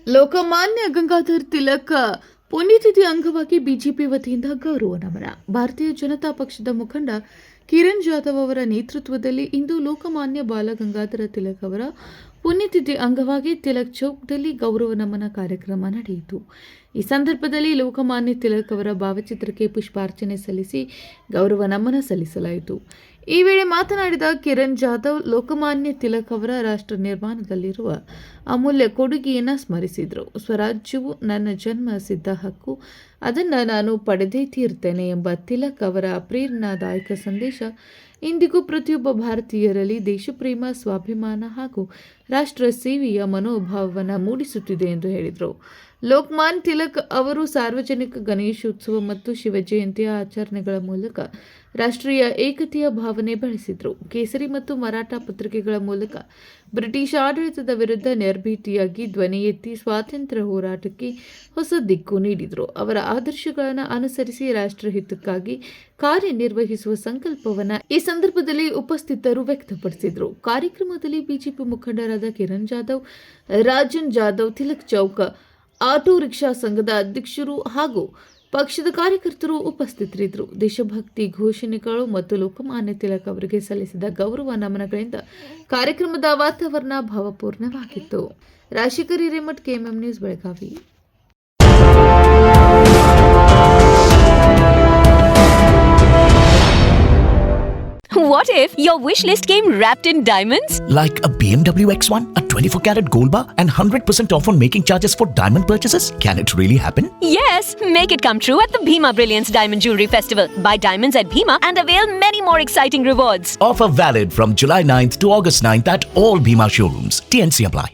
ಲೋಕಮಾನ್ಯ ಗಂಗಾಧರ್ ತಿಲಕ್ ಪುಣ್ಯತಿಥಿ ಅಂಗವಾಗಿ ಬಿಜೆಪಿ ವತಿಯಿಂದ ಗೌರವ ನಮನ. ಭಾರತೀಯ ಜನತಾ ಪಕ್ಷದ ಮುಖಂಡ ಕಿರಣ್ ಜಾಧವ್ ಅವರ ನೇತೃತ್ವದಲ್ಲಿ ಇಂದು ಲೋಕಮಾನ್ಯ ಬಾಲಗಂಗಾಧರ ತಿಲಕ್ ಅವರ ಪುಣ್ಯತಿಥಿ ಅಂಗವಾಗಿ ತಿಲಕ್ ಚೌಕ್ನಲ್ಲಿ ಗೌರವ ನಮನ ಕಾರ್ಯಕ್ರಮ ನಡೆಯಿತು. ಈ ಸಂದರ್ಭದಲ್ಲಿ ಲೋಕಮಾನ್ಯ ತಿಲಕ್ ಅವರ ಭಾವಚಿತ್ರಕ್ಕೆ ಪುಷ್ಪಾರ್ಚನೆ ಸಲ್ಲಿಸಿ ಗೌರವ ನಮನ ಸಲ್ಲಿಸಲಾಯಿತು. ಈ ವೇಳೆ ಮಾತನಾಡಿದ ಕಿರಣ್ ಜಾಧವ್, ಲೋಕಮಾನ್ಯ ತಿಲಕ್ ಅವರ ರಾಷ್ಟ್ರ ನಿರ್ಮಾಣದಲ್ಲಿರುವ ಅಮೂಲ್ಯ ಕೊಡುಗೆಯನ್ನು ಸ್ಮರಿಸಿದರು. ಸ್ವರಾಜ್ಯವು ನನ್ನ ಜನ್ಮ ಸಿದ್ಧ ಹಕ್ಕು, ಅದನ್ನು ನಾನು ಪಡೆದೇ ತೀರ್ತೇನೆ ಎಂಬ ತಿಲಕ್ ಅವರ ಪ್ರೇರಣಾದಾಯಕ ಸಂದೇಶ ಇಂದಿಗೂ ಪ್ರತಿಯೊಬ್ಬ ಭಾರತೀಯರಲ್ಲಿ ದೇಶಪ್ರೇಮ, ಸ್ವಾಭಿಮಾನ ಹಾಗೂ ರಾಷ್ಟ್ರ ಸೇವೆಯ ಮನೋಭಾವವನ್ನು ಮೂಡಿಸುತ್ತಿದೆ ಎಂದು ಹೇಳಿದರು. ಲೋಕಮಾನ್ಯ ತಿಲಕ್ ಅವರು ಸಾರ್ವಜನಿಕ ಗಣೇಶೋತ್ಸವ ಮತ್ತು ಶಿವಜಯಂತಿಯ ಆಚರಣೆಗಳ ಮೂಲಕ ರಾಷ್ಟ್ರೀಯ ಏಕತೆಯ ಭಾವನೆ ಬೆಳೆಸಿದರು. ಕೇಸರಿ ಮತ್ತು ಮರಾಠ ಪತ್ರಿಕೆಗಳ ಮೂಲಕ ಬ್ರಿಟಿಷ್ ಆಡಳಿತದ ವಿರುದ್ಧ ನಿರ್ಭೀತಿಯಾಗಿ ಧ್ವನಿ ಎತ್ತಿ ಸ್ವಾತಂತ್ರ್ಯ ಹೋರಾಟಕ್ಕೆ ಹೊಸ ದಿಕ್ಕು ನೀಡಿದರು. ಅವರ ಆದರ್ಶಗಳನ್ನು ಅನುಸರಿಸಿ ರಾಷ್ಟ್ರಹಿತಕ್ಕಾಗಿ ಕಾರ್ಯನಿರ್ವಹಿಸುವ ಸಂಕಲ್ಪವನ್ನು ಈ ಸಂದರ್ಭದಲ್ಲಿ ಉಪಸ್ಥಿತರು ವ್ಯಕ್ತಪಡಿಸಿದರು. ಕಾರ್ಯಕ್ರಮದಲ್ಲಿ ಬಿಜೆಪಿ ಮುಖಂಡರಾದ ಕಿರಣ್ ಜಾಧವ್, ರಾಜನ್ ಜಾಧವ್, ತಿಲಕ್ ಚೌಕ್ ಆಟೋ ರಿಕ್ಷಾ ಸಂಘದ ಅಧ್ಯಕ್ಷರು ಹಾಗೂ ಪಕ್ಷದ ಕಾರ್ಯಕರ್ತರು ಉಪಸ್ಥಿತರಿದ್ದರು. ದೇಶಭಕ್ತಿ ಘೋಷಣೆಗಳು ಮತ್ತು ಲೋಕಮಾನ್ಯ ತಿಲಕ್ ಅವರಿಗೆ ಸಲ್ಲಿಸಿದ ಗೌರವ ನಮನಗಳಿಂದ ಕಾರ್ಯಕ್ರಮದ ವಾತಾವರಣ ಭಾವಪೂರ್ಣವಾಗಿತ್ತು. Rajashekhar Hiremath, KMM news, Belagavi. What if your wish list came wrapped in diamonds? Like a BMW X1, a 24-carat gold bar, and 100% off on making charges for diamond purchases? Can it really happen? Yes! Make it come true at the Bhima Brilliance Diamond Jewelry Festival. Buy diamonds at Bhima and avail many more exciting rewards. Offer valid from July 9th to August 9th at all Bhima showrooms. TNC apply.